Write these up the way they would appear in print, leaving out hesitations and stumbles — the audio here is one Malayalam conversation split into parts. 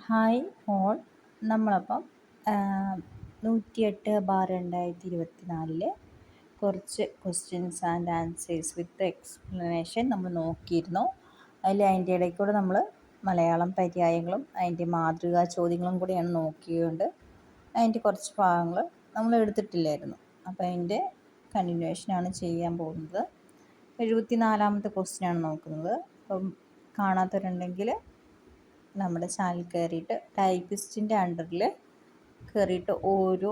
Hi all. നമ്മളപ്പം 108/2024 കുറച്ച് questions and answers with explanation നമ്മൾ നോക്കിയിരുന്നു. അതിൻ്റെ ഇടയ്ക്കൂടെ നമ്മൾ മലയാളം പര്യായങ്ങളും അതിൻ്റെ മാതൃകാ ചോദ്യങ്ങളും കൂടെയാണ് നോക്കിയതുകൊണ്ട് അതിൻ്റെ കുറച്ച് ഭാഗങ്ങൾ നമ്മൾ എടുത്തിട്ടില്ലായിരുന്നു. അപ്പോൾ അതിൻ്റെ കണ്ടിന്യൂഷനാണ് ചെയ്യാൻ പോകുന്നത്. 74ാമത്തെ ക്വസ്റ്റ്യനാണ് നോക്കുന്നത്. അപ്പം കാണാത്തവരുണ്ടെങ്കിൽ നമ്മുടെ ചാനൽ കയറിയിട്ട് ടൈപ്പിസ്റ്റിൻ്റെ അണ്ടറിൽ കയറിയിട്ട് ഓരോ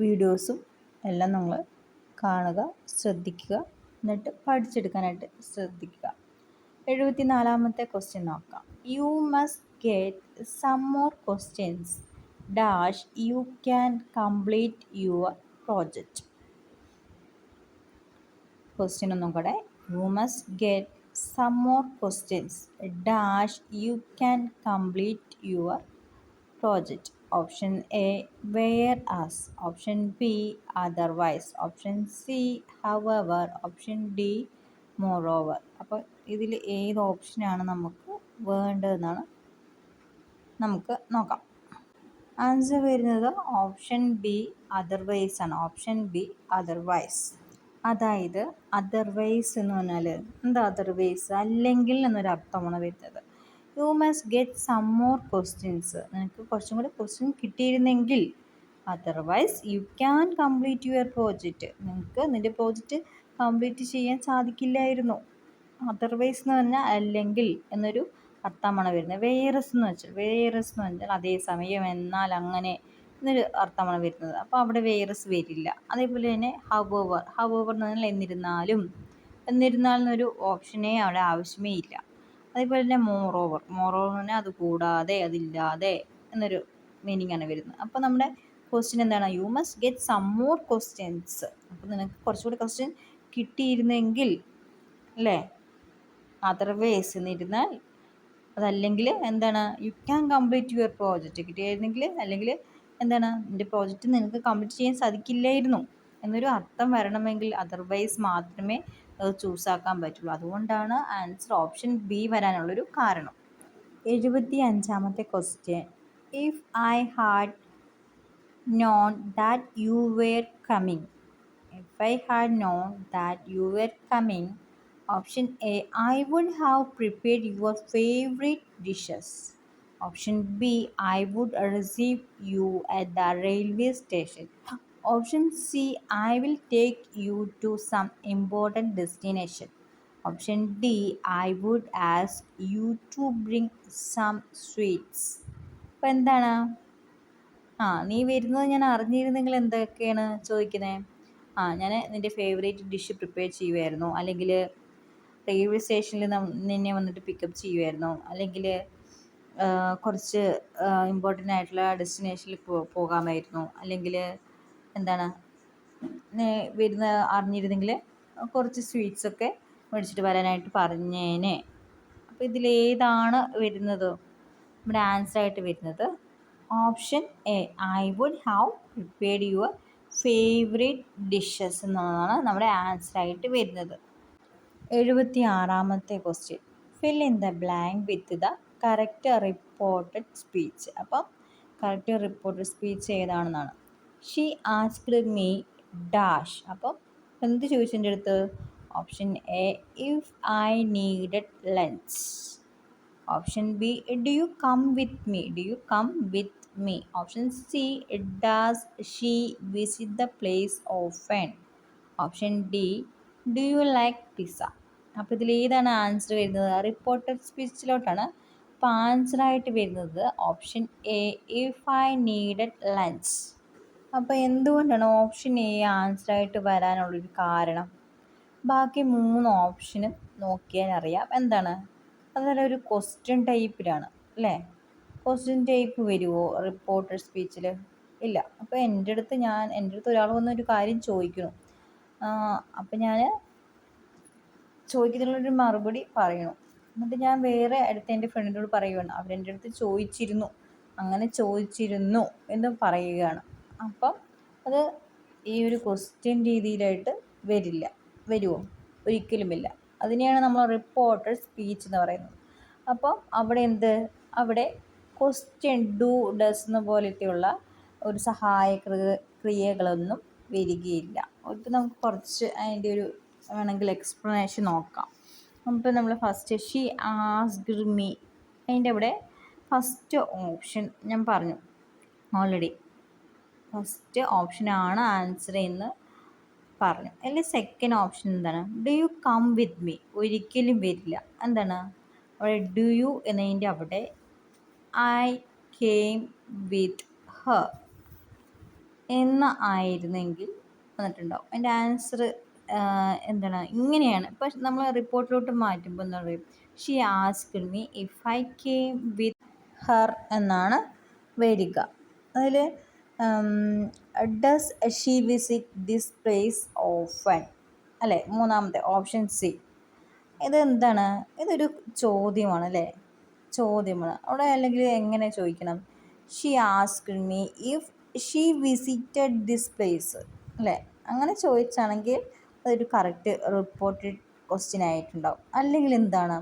വീഡിയോസും എല്ലാം നമ്മൾ കാണുക, ശ്രദ്ധിക്കുക, എന്നിട്ട് പഠിച്ചെടുക്കാനായിട്ട് ശ്രദ്ധിക്കുക. 74ാമത്തെ ക്വസ്റ്റ്യൻ നോക്കാം. You must get some more questions dash you can complete your project. Question ഒന്നും കൂടെ. You must get some more questions dash you can complete your project. Option A, whereas. Option B, otherwise. Option C, however. Option D, moreover. അപ്പോൾ ഇതിൽ ഏത് ഓപ്ഷനാണ് നമുക്ക് വേണ്ടതെന്നാണ് നമുക്ക് നോക്കാം. ആൻസർ വരുന്നത് ഓപ്ഷൻ ബി അതർവൈസ് ആണ്. Option B otherwise. അതായത് അതർവൈസ് എന്ന് പറഞ്ഞാൽ എന്താ? അതർവൈസ് അല്ലെങ്കിൽ എന്നൊരർത്ഥമാണ് വരുന്നത്. You must get some more questions, നിനക്ക് കുറച്ചും കൂടി ക്വസ്റ്റ്യൻ കിട്ടിയിരുന്നെങ്കിൽ. Otherwise you can complete your project, നിങ്ങൾക്ക് നിൻ്റെ പ്രോജക്റ്റ് കംപ്ലീറ്റ് ചെയ്യാൻ സാധിക്കില്ലായിരുന്നു. അതർവൈസ് എന്ന് പറഞ്ഞാൽ അല്ലെങ്കിൽ എന്നൊരു അർത്ഥമാണ് വരുന്നത്. വേറസ് എന്ന് വെച്ചാൽ അതേസമയം, എന്നാൽ, അങ്ങനെ എന്നൊരു അർത്ഥമാണ് വരുന്നത്. അപ്പോൾ അവിടെ വേറസ് വരില്ല. അതേപോലെ തന്നെ ഹവോവർ എന്ന് പറഞ്ഞാൽ എന്നിരുന്നാലും എന്നൊരു ഓപ്ഷനേ അവിടെ ആവശ്യമേ ഇല്ല. അതേപോലെ തന്നെ മോറോവർ എന്ന് പറഞ്ഞാൽ അത് കൂടാതെ, അതില്ലാതെ എന്നൊരു മീനിങ് ആണ് വരുന്നത്. അപ്പോൾ നമ്മുടെ ക്വസ്റ്റ്യൻ എന്താണ്? You must get some more questions. അപ്പോൾ നിനക്ക് കുറച്ചുകൂടി ക്വസ്റ്റ്യൻ കിട്ടിയിരുന്നെങ്കിൽ അല്ലേ? അതർവൈസ് എന്നിരുന്നാൽ, അതല്ലെങ്കിൽ എന്താണ്? You can complete your project കിട്ടിയായിരുന്നെങ്കിൽ, അല്ലെങ്കിൽ എന്താണ്? നിൻ്റെ പ്രോജക്റ്റ് നിനക്ക് കംപ്ലീറ്റ് ചെയ്യാൻ സാധിക്കില്ലായിരുന്നു എന്നൊരു അർത്ഥം വരണമെങ്കിൽ അതർവൈസ് മാത്രമേ അത് ചൂസാക്കാൻ പറ്റുള്ളൂ. അതുകൊണ്ടാണ് ആൻസർ ഓപ്ഷൻ ബി വരാനുള്ളൊരു കാരണം. 75ാമത്തെ question. If I had known that you were coming. If I had known that you were coming. Option A, I would have prepared your favorite dishes. Option B, I would receive you at the railway station. Option C, I will take you to some important destination. Option D, I would ask you to bring some sweets. അപ്പോൾ എന്താണ്? നീ വരുന്നത് ഞാൻ അറിഞ്ഞിരുന്നെങ്കിൽ എന്തൊക്കെയാണ് ചോദിക്കുന്നത്? ഞാൻ നിൻ്റെ ഫേവറേറ്റ് ഡിഷ് പ്രിപ്പയർ ചെയ്യുമായിരുന്നു, അല്ലെങ്കിൽ റെയിൽവേ സ്റ്റേഷനിൽ നിന്നെ വന്നിട്ട് പിക്കപ്പ് ചെയ്യുമായിരുന്നു, അല്ലെങ്കിൽ കുറച്ച് ഇമ്പോർട്ടൻ്റ് ആയിട്ടുള്ള ഡെസ്റ്റിനേഷനിൽ പോകാമായിരുന്നു, അല്ലെങ്കിൽ എന്താണ് വരുന്ന അറിഞ്ഞിരുന്നെങ്കിൽ കുറച്ച് സ്വീറ്റ്സൊക്കെ മേടിച്ചിട്ട് വരാനായിട്ട് പറഞ്ഞേനെ. അപ്പോൾ ഇതിലേതാണ് വരുന്നത്? നമ്മുടെ ആൻസറായിട്ട് വരുന്നത് option A, I would have prepared your favourite dishes എന്നതാണ് നമ്മുടെ ആൻസറായിട്ട് വരുന്നത്. 76ാമത്തെ question. Fill in the blank with the correct reported speech. അപ്പം കറക്റ്റ് റിപ്പോർട്ടഡ് സ്പീച്ച് ഏതാണെന്നാണ്. She asked me dash. അപ്പം എന്ത് ചോദിച്ചു എൻ്റെ അടുത്ത്? Option A, if I needed lunch. Option B, do you come with me. Option C, does she visit the place often. Option D, do you like pizza. അപ്പോൾ ഇതിലേതാണ് ആൻസർ വരുന്നത്? റിപ്പോർട്ടഡ് സ്പീച്ചിലോട്ടാണ്. അപ്പോൾ ആൻസറായിട്ട് വരുന്നത് option A, if I needed lunch. അപ്പോൾ എന്തുകൊണ്ടാണ് ഓപ്ഷൻ എ ആൻസറായിട്ട് വരാനുള്ളൊരു കാരണം? ബാക്കി 3 ഓപ്ഷനും നോക്കിയാൽ അറിയാം എന്താണ്. അതെല്ലാം ഒരു ക്വസ്റ്റ്യൻ ടൈപ്പിലാണ് അല്ലേ? ക്വസ്റ്റ്യൻ ടൈപ്പ് വരുമോ റിപ്പോർട്ടഡ് സ്പീച്ചിൽ? ഇല്ല. അപ്പോൾ എൻ്റെ അടുത്ത് ഒരാൾ വന്നൊരു കാര്യം ചോദിക്കുന്നു. അപ്പം ഞാൻ ചോദിക്കുന്നതിനുള്ളൊരു മറുപടി പറയണം. എന്നിട്ട് ഞാൻ വേറെ അടുത്ത എൻ്റെ ഫ്രണ്ടിനോട് പറയുകയാണ്, അവരെൻ്റെ അടുത്ത് ചോദിച്ചിരുന്നു എന്ന് പറയുകയാണ്. അപ്പം അത് ഈ ഒരു ക്വസ്റ്റ്യൻ രീതിയിലായിട്ട് വരുമോ? ഒരിക്കലുമില്ല. അതിനെയാണ് നമ്മൾ റിപ്പോർട്ടഡ് സ്പീച്ച് എന്ന് പറയുന്നത്. അപ്പം അവിടെ അവിടെ ക്വസ്റ്റ്യൻ ഡു ഡസ് എന്ന പോലത്തെയുള്ള ഒരു സഹായ ക്രിയകളൊന്നും വരികയില്ല. ഇപ്പം നമുക്ക് കുറച്ച് അതിൻ്റെ ഒരു വേണമെങ്കിൽ എക്സ്പ്ലനേഷൻ നോക്കാം. അപ്പോൾ നമ്മൾ ഫസ്റ്റ് ഷീ ആസ്ക്ഡ് മീ, അതിൻ്റെ അവിടെ ഫസ്റ്റ് ഓപ്ഷൻ ഞാൻ പറഞ്ഞു ഓൾറെഡി, ഫസ്റ്റ് ഓപ്ഷനാണ് ആൻസർ എന്ന് പറഞ്ഞു. അതിൽ സെക്കൻഡ് ഓപ്ഷൻ എന്താണ്? Do you come with me, ഒരിക്കലും വരില്ല. എന്താണ് അവിടെ ഡു യു എന്നതിൻ്റെ അവിടെ ഐ കെയിം വിത്ത് ഹർ എന്ന് ആയിരുന്നെങ്കിൽ വന്നിട്ടുണ്ടാവും. അതിൻ്റെ ആൻസർ എന്താണ്? ഇങ്ങനെയാണ്. ഇപ്പം നമ്മൾ റിപ്പോർട്ടിലോട്ട് മാറ്റുമ്പോൾ എന്താ പറയുക? She asked me if I came with Har എന്നാണ് വരിക. അതിൽ does she visit this place often അല്ലേ? മൂന്നാമത്തെ ഓപ്ഷൻ സി. ഇതെന്താണ്? ഇതൊരു ചോദ്യമാണ് അല്ലേ? ചോദ്യമാണ് അവിടെ. അല്ലെങ്കിൽ എങ്ങനെ ചോദിക്കണം? She asked me if she visited this place അല്ലേ? അങ്ങനെ ചോദിച്ചാണെങ്കിൽ അതൊരു കറക്റ്റ് റിപ്പോർട്ടഡ് ക്വസ്റ്റ്യൻ ആയിട്ടുണ്ടാവും. അല്ലെങ്കിൽ എന്താണ്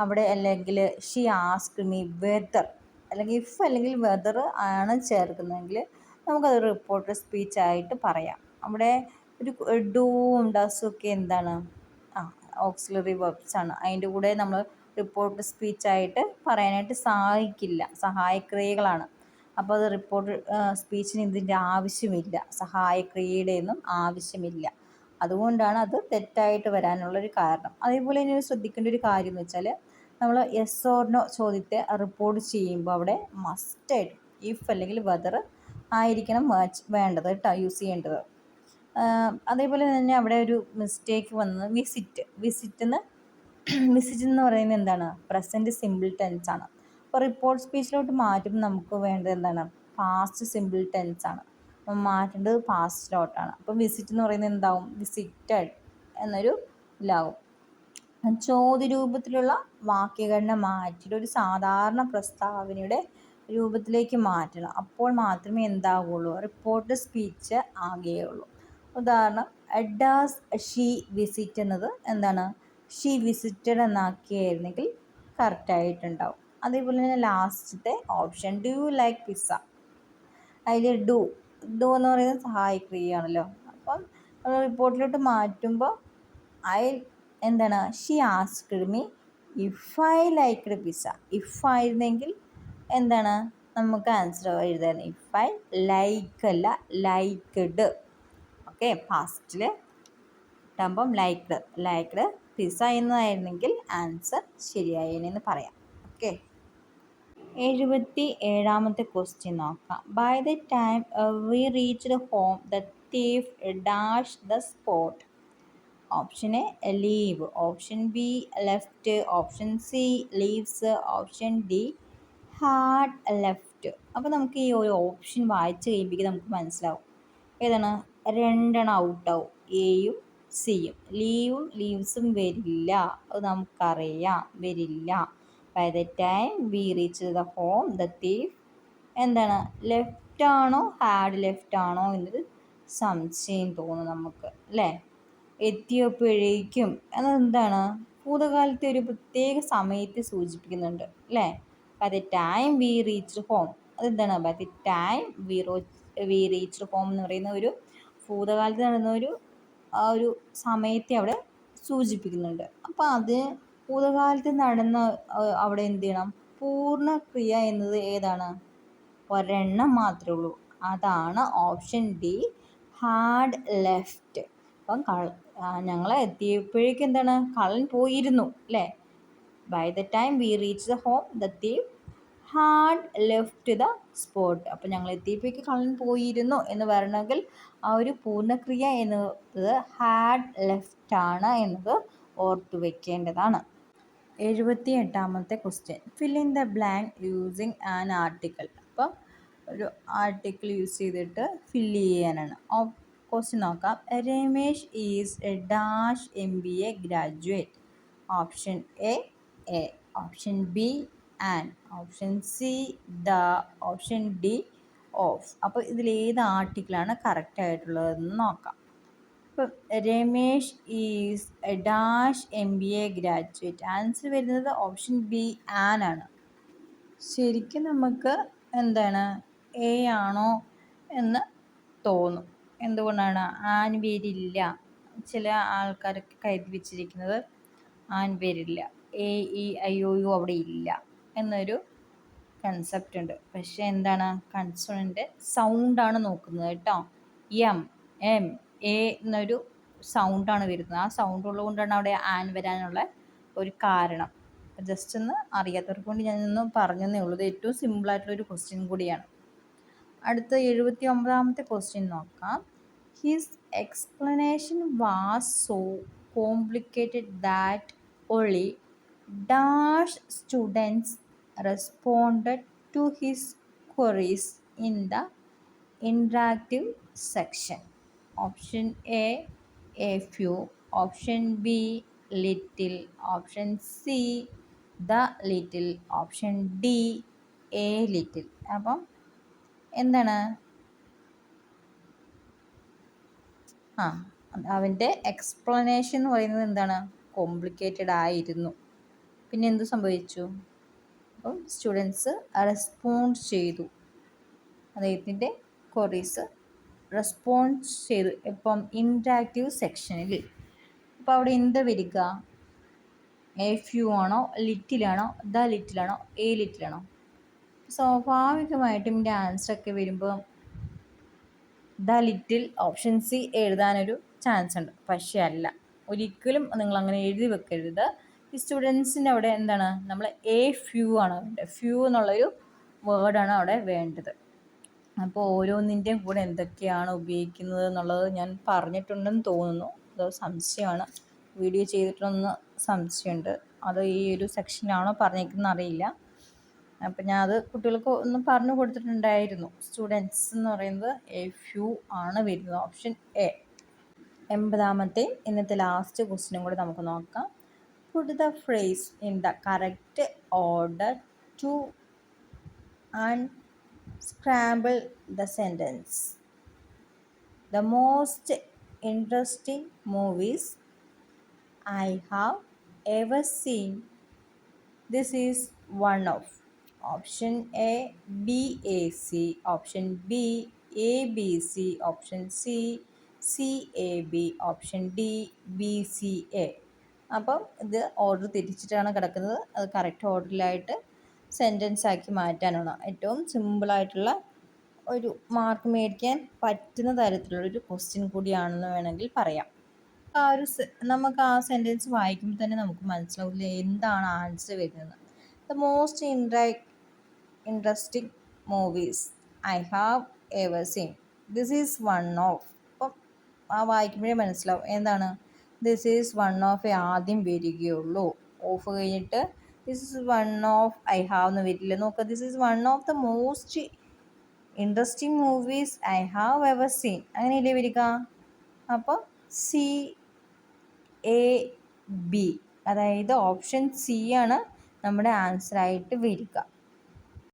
അവിടെ? അല്ലെങ്കിൽ ഷീ ആസ്ക്ഡ് മീ വെദർ, അല്ലെങ്കിൽ ഇഫ് അല്ലെങ്കിൽ വെദർ ആണ് ചേർക്കുന്നതെങ്കിൽ നമുക്കത് റിപ്പോർട്ടഡ് സ്പീച്ച് ആയിട്ട് പറയാം. അവിടെ ഒരു ഡൂവും ഡസും ഒക്കെ എന്താണ്? ഓക്സിലറി വെർബ്സ് ആണ്. അതിൻ്റെ കൂടെ നമ്മൾ റിപ്പോർട്ട് സ്പീച്ചായിട്ട് പറയാനായിട്ട് സഹായിക്കില്ല, സഹായക്രിയകളാണ്. അപ്പോൾ അത് റിപ്പോർട്ട് സ്പീച്ചിന് ഇതിൻ്റെ ആവശ്യമില്ല, സഹായക്രിയയുടെ ഒന്നും ആവശ്യമില്ല. അതുകൊണ്ടാണ് അത് തെറ്റായിട്ട് വരാനുള്ളൊരു കാരണം. അതേപോലെ ഇനി ശ്രദ്ധിക്കേണ്ട ഒരു കാര്യം എന്ന് വെച്ചാൽ, നമ്മൾ യെസ് ഓർ നോ ചോദ്യത്തെ റിപ്പോർട്ട് ചെയ്യുമ്പോൾ അവിടെ മസ്റ്റായിട്ട് ഇഫ് അല്ലെങ്കിൽ വെദർ ആയിരിക്കണം വേണ്ടത് കേട്ടോ, യൂസ് ചെയ്യേണ്ടത്. അതേപോലെ തന്നെ അവിടെ ഒരു മിസ്റ്റേക്ക് വന്നത് വിസിറ്റ് എന്ന് പറയുന്നത് എന്താണ്? പ്രസൻറ്റ് സിമ്പിൾ ടെൻസ് ആണ്. അപ്പോൾ റിപ്പോർട്ട് സ്പീച്ചിലോട്ട് മാറ്റുമ്പോൾ നമുക്ക് വേണ്ടത് എന്താണ്? പാസ്റ്റ് സിമ്പിൾ ടെൻസ് ആണ്. അപ്പം മാറ്റേണ്ടത് പാസ്റ്റിലോട്ടാണ്. അപ്പം വിസിറ്റ് എന്ന് പറയുന്നത് എന്താവും? വിസിറ്റഡ് എന്നൊരു ഇതാവും. ചോദ്യരൂപത്തിലുള്ള വാക്യഘടന മാറ്റിയിട്ട് ഒരു സാധാരണ പ്രസ്താവനയുടെ രൂപത്തിലേക്ക് മാറ്റണം. അപ്പോൾ മാത്രമേ എന്താകുള്ളൂ? Report speech ആകുകയുള്ളൂ. ഉദാഹരണം, ഡാസ് ഷീ വിസിറ്റ് എന്നത് എന്താണ്? ഷീ വിസിറ്റഡ് എന്നാക്കിയായിരുന്നെങ്കിൽ കറക്റ്റായിട്ടുണ്ടാവും. അതേപോലെ തന്നെ ലാസ്റ്റത്തെ option do you like pizza, അതിൽ ഡു എന്ന് പറയുന്നത് സഹായക്രിയയാണല്ലോ. അപ്പം റിപ്പോർട്ടിലോട്ട് മാറ്റുമ്പോൾ ഐ എന്താണ്? She asked me if I liked pizza. If ആയിരുന്നെങ്കിൽ എന്താണ് നമുക്ക് ആൻസർ എഴുതാൻ? ഇഫ് ഐ ലൈക്ക് അല്ല, ലൈക്ക്ഡ്. ഓക്കെ, പാസ്റ്റിൽ ഇട്ടാകുമ്പം ലൈക്ക്ഡ് പിസ്സ എന്നതായിരുന്നെങ്കിൽ ആൻസർ ശരിയായെന്ന് പറയാം. ഓക്കെ, 77ാമത്തെ ക്വസ്റ്റ്യൻ നോക്കാം. By the time we reached home the thief dash the spot. Option A leave, option B left, option C leaves, option D had left. അപ്പോൾ നമുക്ക് ഈ ഒരു ഓപ്ഷൻ വായിച്ച് കഴിയുമ്പോഴേക്കും നമുക്ക് മനസ്സിലാവും ഏതാണ്? രണ്ടെണ്ണം ഔട്ടാവും, എയും സിയും. ലീവും ലീവ്സും വരില്ല, അത് നമുക്കറിയാം, വരില്ല. By the time we reach the home the thief എന്താണ്? ലെഫ്റ്റ് ആണോ ഹാഡ് ലെഫ്റ്റ് ആണോ എന്നൊരു സംശയം തോന്നും നമുക്ക് അല്ലേ? എത്തിയപ്പോഴേക്കും അതെന്താണ്? ഭൂതകാലത്തെ ഒരു പ്രത്യേക സമയത്തെ സൂചിപ്പിക്കുന്നുണ്ട് അല്ലേ? By the time we reach home, അതെന്താണ്? By the time we reach home എന്ന് പറയുന്ന ഒരു ഭൂതകാലത്ത് നടന്ന ആ ഒരു സമയത്തെ അവിടെ സൂചിപ്പിക്കുന്നുണ്ട്. അപ്പോൾ അത് ഭൂതകാലത്ത് നടന്ന അവിടെ എന്ത് ചെയ്യണം? പൂർണ്ണക്രിയ എന്നത് ഏതാണ്? ഒരെണ്ണം മാത്രമേ ഉള്ളൂ, അതാണ് ഓപ്ഷൻ ഡി ഹാഡ് ലെഫ്റ്റ്. അപ്പം ഞങ്ങൾ എത്തിയപ്പോഴേക്കും എന്താണ്? കള്ളൻ പോയിരുന്നു അല്ലേ? By the time we reach the home the thief had left the spot. അപ്പം ഞങ്ങൾ എത്തിയപ്പോഴേക്ക് കള്ളൻ പോയിരുന്നു എന്ന് പറയണമെങ്കിൽ ആ ഒരു പൂർണ്ണക്രിയ എന്നത് ഹാഡ് ലെഫ്റ്റ് ആണ് എന്നത് ഓർത്തു വയ്ക്കേണ്ടതാണ്. 78ാമത്തെ question, fill in the blank using an article. അപ്പം ഒരു ആർട്ടിക്കിൾ യൂസ് ചെയ്തിട്ട് ഫില്ല് ചെയ്യാനാണ്. ക്വസ്റ്റ്യൻ നോക്കാം. Ramesh is a dash MBA graduate. Option A, option B an, option C the, option D of. അപ്പോൾ ഇതിലേത് ആർട്ടിക്കിളാണ് കറക്റ്റ് ആയിട്ടുള്ളതെന്ന് നോക്കാം. ഇപ്പം Ramesh is a dash MBA graduate, answer വരുന്നത് ഓപ്ഷൻ ബി ആൻ ആണ്. ശരിക്കും നമുക്ക് എന്താണ് എ ആണോ എന്ന് തോന്നും. എന്തുകൊണ്ടാണ്? ആൻ പേരില്ല. ചില ആൾക്കാരൊക്കെ കരുതി വെച്ചിരിക്കുന്നത് ആൻ പേരില്ല, A E I O U അവിടെ ഇല്ല എന്നൊരു കൺസെപ്റ്റ് ഉണ്ട്. പക്ഷെ എന്താണ്, കൺസോണൻ്റ് സൗണ്ടാണ് നോക്കുന്നത് കേട്ടോ. എം എം എ എന്നൊരു സൗണ്ടാണ് വരുന്നത്. ആ സൗണ്ട് ഉള്ളതുകൊണ്ടാണ് അവിടെ ആൻ വരാനുള്ള ഒരു കാരണം. ജസ്റ്റ് ഒന്ന് അറിയാത്തവർക്ക് വേണ്ടി ഞാനൊന്ന് പറഞ്ഞതേ ഉള്ളൂ. ഇത് ഏറ്റവും സിമ്പിളായിട്ടുള്ളൊരു ക്വസ്റ്റ്യൻ കൂടിയാണ്. അടുത്ത 79ാമത്തെ ക്വസ്റ്റ്യൻ നോക്കാം. His explanation was so complicated that only dash students responded to his queries in the interactive section. Option A few. Option B, little. Option C, the little. Option D, a little. അപ്പം എന്താണ് അവൻ്റെ എക്സ്പ്ലനേഷൻ എന്ന് പറയുന്നത് എന്താണ്, കോംപ്ലിക്കേറ്റഡ് ആയിരുന്നു. പിന്നെ എന്ത് സംഭവിച്ചു? അപ്പം സ്റ്റുഡൻസ് റെസ്പോണ്ട് ചെയ്തു, അദ്ദേഹത്തിൻ്റെ ക്വറീസ് റെസ്പോൺസ് ചെയ്തു. ഇപ്പം ഇൻട്രാക്റ്റീവ് സെക്ഷനിൽ. അപ്പോൾ അവിടെ എന്താ വരിക? എ ഫ്യൂ ആണോ, ലിറ്റിലാണോ, ദ ലിറ്റിലാണോ, എ ലിറ്റിലാണോ? സ്വാഭാവികമായിട്ടും ഇതിൻ്റെ ആൻസറൊക്കെ വരുമ്പോൾ ദ ലിറ്റിൽ, ഓപ്ഷൻ സി എഴുതാനൊരു ചാൻസ് ഉണ്ട്. പക്ഷേ അല്ല, ഒരിക്കലും നിങ്ങൾ അങ്ങനെ എഴുതി വെക്കരുത്. ഈ സ്റ്റുഡൻസിൻ്റെ അവിടെ എന്താണ്, നമ്മൾ എ ഫ്യൂ ആണ് വേണ്ടത്. ഫ്യൂ എന്നുള്ളൊരു വേർഡാണ് അവിടെ വേണ്ടത്. അപ്പോൾ ഓരോന്നിൻ്റെയും കൂടെ എന്തൊക്കെയാണ് ഉപയോഗിക്കുന്നത് എന്നുള്ളത് ഞാൻ പറഞ്ഞിട്ടുണ്ടെന്ന് തോന്നുന്നു. അത് സംശയമാണ്, വീഡിയോ ചെയ്തിട്ടൊന്ന് സംശയമുണ്ട്. അത് ഈ ഒരു സെക്ഷനിലാണോ പറഞ്ഞിരിക്കുന്നത് അറിയില്ല. അപ്പം ഞാൻ അത് കുട്ടികൾക്ക് ഒന്ന് പറഞ്ഞു കൊടുത്തിട്ടുണ്ടായിരുന്നു. സ്റ്റുഡൻസ് എന്ന് പറയുന്നത് എ ഫ്യൂ ആണ് വരുന്നത്. Option A. 80ാമത്തെ ഇന്നത്തെ ലാസ്റ്റ് ക്വസ്റ്റ്യനും കൂടെ നമുക്ക് നോക്കാം. Put the phrase in the correct order to unscramble the sentence. The most interesting movies I have ever seen. This is one of. Option A, BAC. Option B, ABC. Option C, CAB. Option D, BCA. അപ്പം ഇത് ഓർഡർ തിരിച്ചിട്ടാണ് കിടക്കുന്നത്. അത് കറക്റ്റ് ഓർഡറിലായിട്ട് സെൻറ്റൻസ് ആക്കി മാറ്റാനാണ്. ഏറ്റവും സിമ്പിളായിട്ടുള്ള ഒരു മാർക്ക് മേടിക്കാൻ പറ്റുന്ന തരത്തിലുള്ളൊരു ക്വസ്റ്റ്യൻ കൂടിയാണെന്ന് വേണമെങ്കിൽ പറയാം. നമുക്ക് ആ സെൻറ്റൻസ് വായിക്കുമ്പോൾ തന്നെ നമുക്ക് മനസ്സിലാവില്ല എന്താണ് ആൻസർ വരുന്നത്. The most interesting movies I have ever seen. This is one of. അപ്പം ആ വായിക്കുമ്പോഴേ മനസ്സിലാവും എന്താണ് ദിസ് ഈസ് വൺ ഓഫ് ആദ്യം വരികയുള്ളൂ. ഓഫ് കഴിഞ്ഞിട്ട് this is one of I have എന്ന് വരില്ല. നോക്കുക, this is one of the most interesting movies I have ever seen, അങ്ങനെയല്ലേ വരിക. അപ്പോൾ സി എ ബി, അതായത് ഓപ്ഷൻ സി ആണ് നമ്മുടെ ആൻസറായിട്ട് വരിക.